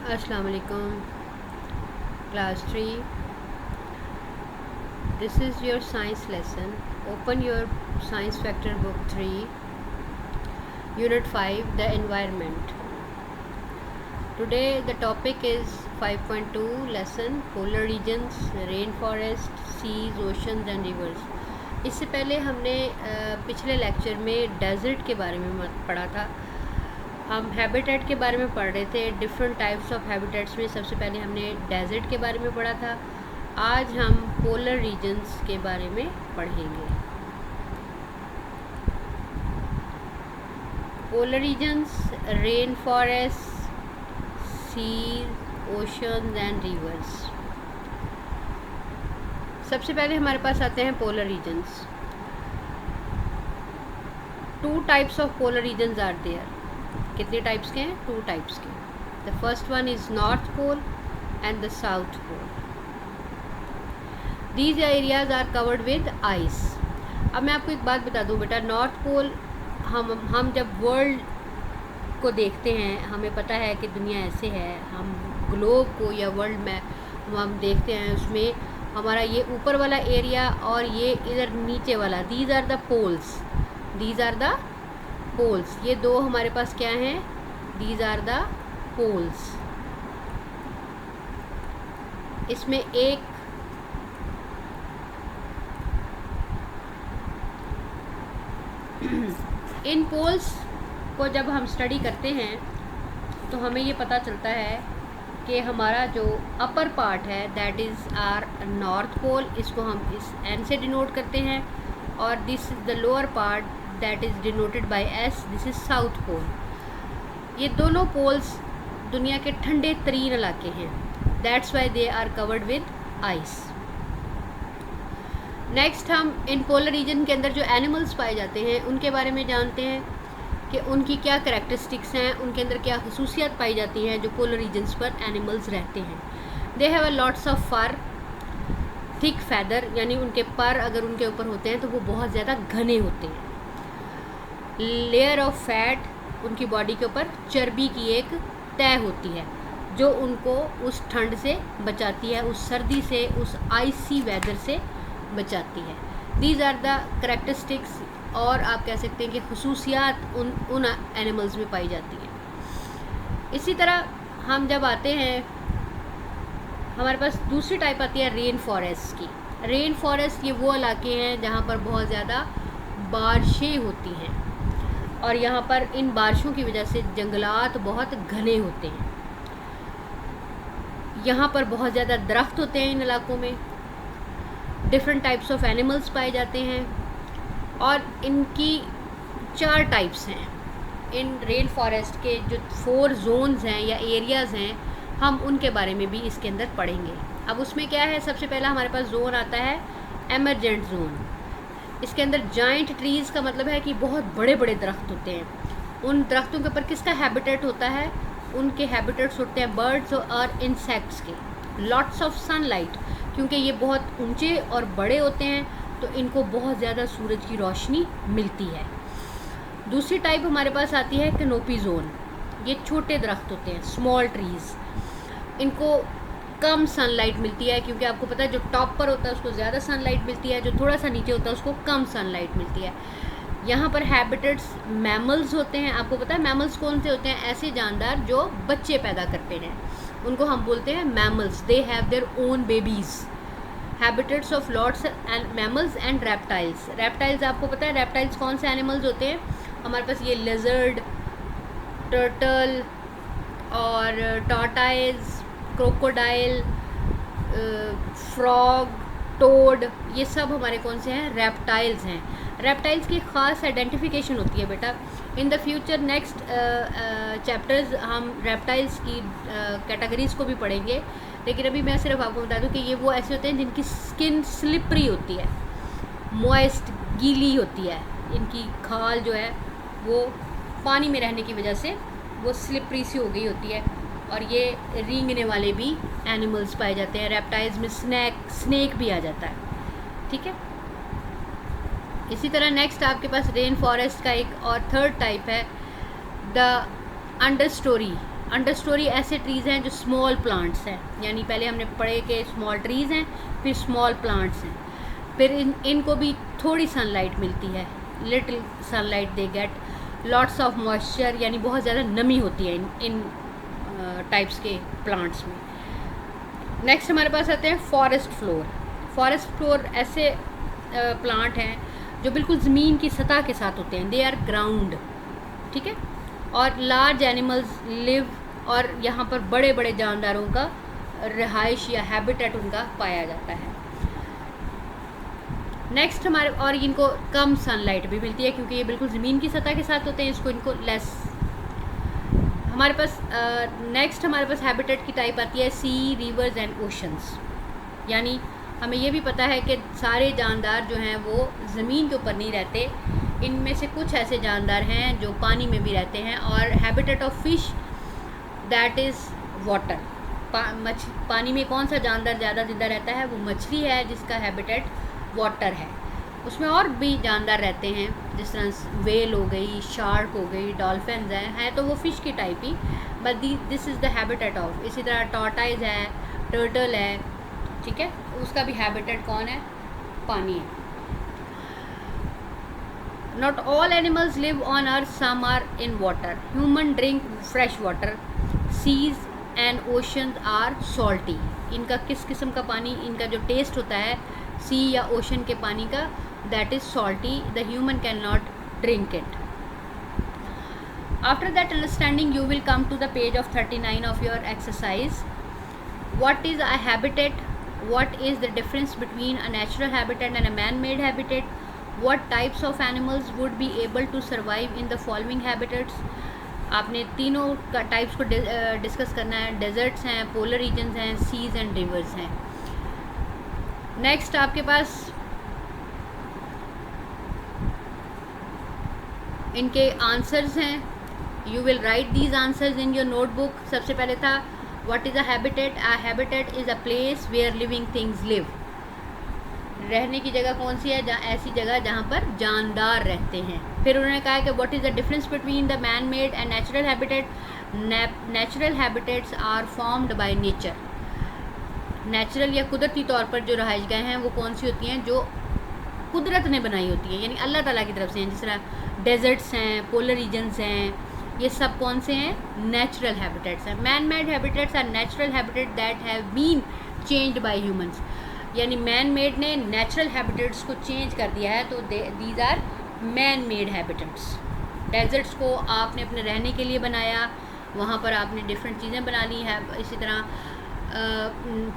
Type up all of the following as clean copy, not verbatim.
अस्सलाम वालेकुम class 3. This is your science lesson. Open your science factor book 3, unit 5, the environment. Today the topic is 5.2 lesson polar regions, rainforest, seas, oceans and rivers. इससे पहले हमने पिछले lecture में desert के बारे में पढ़ा था. हम हैबिटेट के बारे में पढ़ रहे थे. डिफरेंट टाइप्स ऑफ हैबिटेट्स में सबसे पहले हमने डेजर्ट के बारे में पढ़ा था. आज हम पोलर रीजन्स के बारे में पढ़ेंगे. Polar regions, rain forest, seas, oceans and rivers. सबसे पहले हमारे पास आते हैं polar regions. 2 types of polar regions are there. कितने टाइप्स के हैं? 2 टाइप्स के. The first one is north pole and the south pole. These areas are covered with ice. अब मैं आपको एक बात बता दूं बेटा, नॉर्थ पोल हम जब वर्ल्ड को देखते हैं, हमें पता है कि दुनिया ऐसे है. हम ग्लोब को या वर्ल्ड में हम देखते हैं, उसमें हमारा ये ऊपर वाला एरिया और ये इधर नीचे वाला, these are the poles. These are the poles. ये दो हमारे पास क्या हैं? These are the poles. इसमें एक इन पोल्स को जब हम स्टडी करते हैं तो हमें ये पता चलता है कि हमारा जो अपर पार्ट है that is our north pole. इसको हम इस एन से डिनोट करते हैं. और this is the lower part that is denoted by S. This is south pole. ये दोनों पोल्स दुनिया के ठंडे तरीन इलाके हैं. That's why they are covered with ice. Next हम इन पोलर रीजन के अंदर जो एनिमल्स पाए जाते हैं उनके बारे में जानते हैं कि उनकी क्या करैक्टरिस्टिक्स हैं, उनके अंदर क्या खसूसियात पाई जाती हैं जो पोलर रीजन्स पर एनिमल्स रहते हैं. They have a lots of fur, thick feather, यानी उनके पर अगर उनके ऊपर होते हैं तो वो बहुत ज़्यादा घने होते हैं. लेयर ऑफ फैट, उनकी बॉडी के ऊपर चर्बी की एक तय होती है जो उनको उस ठंड से बचाती है, उस सर्दी से, उस आइसी वेदर से बचाती है. दीज आर द करैक्टरिस्टिक्स, और आप कह सकते हैं कि खुसूसियात उन एनिमल्स में पाई जाती हैं. इसी तरह हम जब आते हैं, हमारे पास दूसरी टाइप आती है रेन फॉरेस्ट की. रेन फॉरेस्ट ये वो इलाके हैं जहाँ पर बहुत ज़्यादा बारिशें होती हैं और यहाँ पर इन बारिशों की वजह से जंगलात बहुत घने होते हैं. यहाँ पर बहुत ज़्यादा दरख्त होते हैं इन इलाकों में. डिफरेंट टाइप्स ऑफ एनिमल्स पाए जाते हैं और इनकी 4 टाइप्स हैं. इन रेन फॉरेस्ट के जो 4 जोन्स हैं या एरियाज़ हैं, हम उनके बारे में भी इसके अंदर पढ़ेंगे. अब उसमें क्या है, सबसे पहला हमारे पास जोन आता है एमरजेंट जोन. इसके अंदर जाइंट ट्रीज़ का मतलब है कि बहुत बड़े बड़े दरख्त होते हैं. उन दरख्तों के ऊपर किसका हैबिटेट होता है? उनके हैबिटेट्स होते हैं बर्ड्स और इंसेक्ट्स के. लॉट्स ऑफ सनलाइट, क्योंकि ये बहुत ऊंचे और बड़े होते हैं तो इनको बहुत ज़्यादा सूरज की रोशनी मिलती है. दूसरी टाइप हमारे पास आती है कैनोपी जोन. ये छोटे दरख्त होते हैं, स्मॉल ट्रीज़. इनको कम सनलाइट मिलती है, क्योंकि आपको पता है जो टॉप पर होता है उसको ज़्यादा सनलाइट मिलती है, जो थोड़ा सा नीचे होता है उसको कम सनलाइट मिलती है. यहाँ पर हैबिटेट्स मैमल्स होते हैं. आपको पता है मैमल्स कौन से होते हैं? ऐसे जानदार जो बच्चे पैदा करते हैं, उनको हम बोलते हैं mammals. They have their own babies. Habitats of lots and mammals and reptiles. Reptiles आपको पता है रेप्टाइल्स कौन से एनिमल्स होते हैं? हमारे पास ये लिजर्ड, टर्टल और टॉर्टाइज, क्रोकोडाइल, फ्रॉग, टोड, ये सब हमारे कौन से हैं? रेप्टाइल्स हैं. रेप्टाइल्स की ख़ास आइडेंटिफिकेशन होती है बेटा. In the future next chapters हम रेप्टाइल्स की कैटेगरीज़ को भी पढ़ेंगे, लेकिन अभी मैं सिर्फ आपको बता दूं कि ये वो ऐसे होते हैं जिनकी स्किन स्लिपरी होती है, मॉइस्ट, गीली होती है. इनकी खाल जो है वो पानी में रहने की वजह से वो स्लिपरी सी हो गई होती है. और ये रेंगने वाले भी एनिमल्स पाए जाते हैं. रेप्टाइल्स में स्नेक भी आ जाता है. ठीक है. इसी तरह नेक्स्ट आपके पास रेन फॉरेस्ट का एक और 3rd टाइप है the under story under story ऐसे ट्रीज़ हैं जो स्मॉल प्लांट्स हैं, यानी पहले हमने पढ़े कि स्मॉल ट्रीज़ हैं, फिर स्मॉल प्लांट्स हैं, फिर इनको भी थोड़ी सनलाइट मिलती है, little sunlight they get, lots of moisture, यानी बहुत ज़्यादा नमी होती है इन टाइप्स के प्लांट्स में। नेक्स्ट हमारे पास आते हैं फॉरेस्ट फ्लोर। फॉरेस्ट फ्लोर ऐसे प्लांट हैं जो बिल्कुल ज़मीन की सतह के साथ होते हैं, दे आर ग्राउंड, ठीक है, और लार्ज एनिमल्स लिव, और यहाँ पर बड़े बड़े जानदारों का रहाइश या हैबिटेट उनका पाया जाता है। नेक्स्ट हमारे, और इनको कम सनलाइट भी मिलती है क्योंकि ये बिल्कुल ज़मीन की सतह के साथ होते हैं, इसको इनको लेस। हमारे पास नेक्स्ट हमारे पास हैबिटेट की टाइप आती है सी, रिवर्स एंड ओशंस, यानी हमें ये भी पता है कि सारे जानदार जो हैं वो ज़मीन के ऊपर नहीं रहते, इनमें से कुछ ऐसे जानदार हैं जो पानी में भी रहते हैं। और habitat of fish that is water, पानी में कौन सा जानदार ज़्यादा ज़िंदा रहता है, वो मछली है जिसका हैबिटेट वाटर है। उसमें और भी जानदार रहते हैं, जिस तरह वेल हो गई, शार्क हो गई, डॉल्फिन्स है तो वो फ़िश की type he, but this is the habitat of. इसी तरह टॉर्टाइज है, टर्टल है, ठीक है, उसका भी हैबिटेट कौन है, पानी है। Not all animals live on earth, some are in water, human drink fresh water, seas and oceans are salty. इनका किस किस्म का पानी, इनका जो टेस्ट होता है सी या ओशन के पानी का, that is salty, the human can not drink it. After that understanding you will come to the page of 39 of your exercise. What is a habitat, what is the difference between a natural habitat and a man-made habitat, what types of animals would be able to survive in the following habitats। आपने तीनों का types को discuss करना है, desserts हैं, polar regions हैं, seize and rivers हैं। Next आपके पास इनके आंसर्स हैं, you will write these answers in your notebook. सबसे पहले था What is a habitat? A habitat is a place where living things live। रहने की जगह कौन सी है, ऐसी जगह जहाँ पर जानदार रहते हैं। फिर उन्होंने कहा कि what is the difference between the man made and natural habitat। Natural habitats are formed by nature। Natural या कुदरती तौर पर जो रहाइश गाहें हैं वो कौन सी होती हैं, जो कुदरत ने बनाई होती हैं, यानी अल्लाह ताला की तरफ से हैं, जिस तरह डेजर्ट्स हैं, पोलर रीजन्स हैं, ये सब कौन से हैं, नेचुरल हैबिटेट्स हैं। Man made habitats are natural habitat that have been changed by humans, यानी मैन मेड ने नेचुरल हैबिटेट्स को चेंज कर दिया है, तो these are man made habitats. Deserts को आपने अपने रहने के लिए बनाया, वहाँ पर आपने डिफरेंट चीज़ें बना ली है। इसी तरह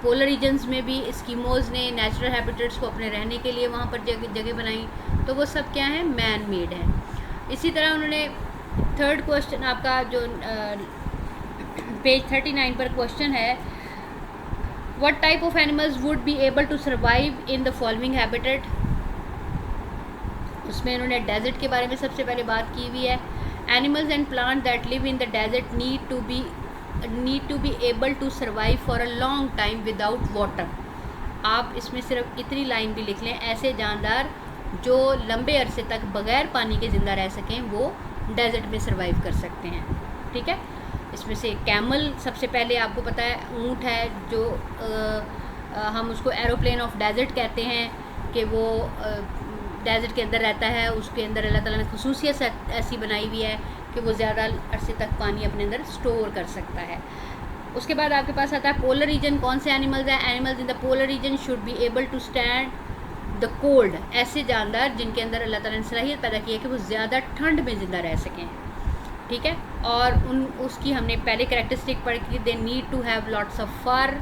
पोलर रीजन्स में भी एस्किमोज़ ने नेचुरल हैबिटेट्स को अपने रहने के लिए वहाँ पर जगह बनाई, तो वो सब क्या है, मैन मेड है। इसी तरह उन्होंने थर्ड क्वेश्चन आपका जो पेज 39 पर क्वेश्चन है, what type of animals would be able to survive in the following habitat. उसमें उन्होंने डेजर्ट के बारे में सबसे पहले बात की हुई है। Animals and plant that live in the desert need to be able to survive for a long time without water. आप इसमें सिर्फ इतनी लाइन भी लिख लें, ऐसे जानदार जो लंबे अरसे तक बग़ैर पानी के ज़िंदा रह सकें वो डेजर्ट में सर्वाइव कर सकते हैं, ठीक है। इसमें से कैमल सबसे पहले आपको पता है, ऊँट है जो हम उसको एरोप्लेन ऑफ डेजर्ट कहते हैं कि वो डेजर्ट के अंदर रहता है, उसके अंदर अल्लाह ताला ने खुसूसियत ऐसी बनाई हुई है कि वो ज़्यादा अरसे तक पानी अपने अंदर स्टोर कर सकता है। उसके बाद आपके पास आता है पोलर रीजन। कौन से एनिमल्स हैं, animals in the polar region should be able to stand the cold. ऐसे जानदार जिनके अंदर अल्लाह ताला ने सलाहियत पैदा की है कि वो ज़्यादा ठंड में ज़िंदा रह सकें, ठीक है। और उसकी हमने पहले कैरेक्टरिस्टिक पढ़ी कि they need to have lots of fur,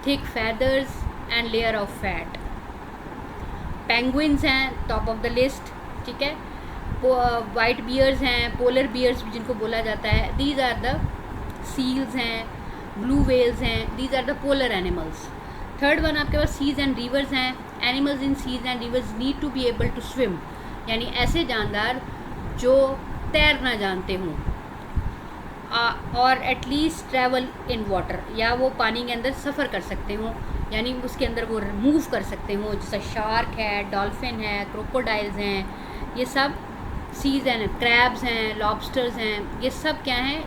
thick feathers and layer of fat. Penguins हैं टॉप ऑफ द लिस्ट, ठीक है। वाइट बियर्स हैं, पोलर बियर्स जिनको बोला जाता है, दीज आर द सील्स हैं, ब्लू वेल्स हैं, these are the polar animals. Third one आपके पास सीज एंड रिवर्स हैं। Animals in seas and rivers need to be able to swim, यानी ऐसे जानदार जो तैरना जानते हों और एटलीस्ट ट्रैवल इन वाटर, या वो पानी के अंदर सफ़र कर सकते हों, यानी उसके अंदर वो मूव कर सकते हों, जैसे शार्क है, डॉल्फिन है, क्रोकोडाइल्स हैं, ये सब सीज एंड क्रैब्स हैं, लॉबस्टर्स हैं, ये सब क्या हैं,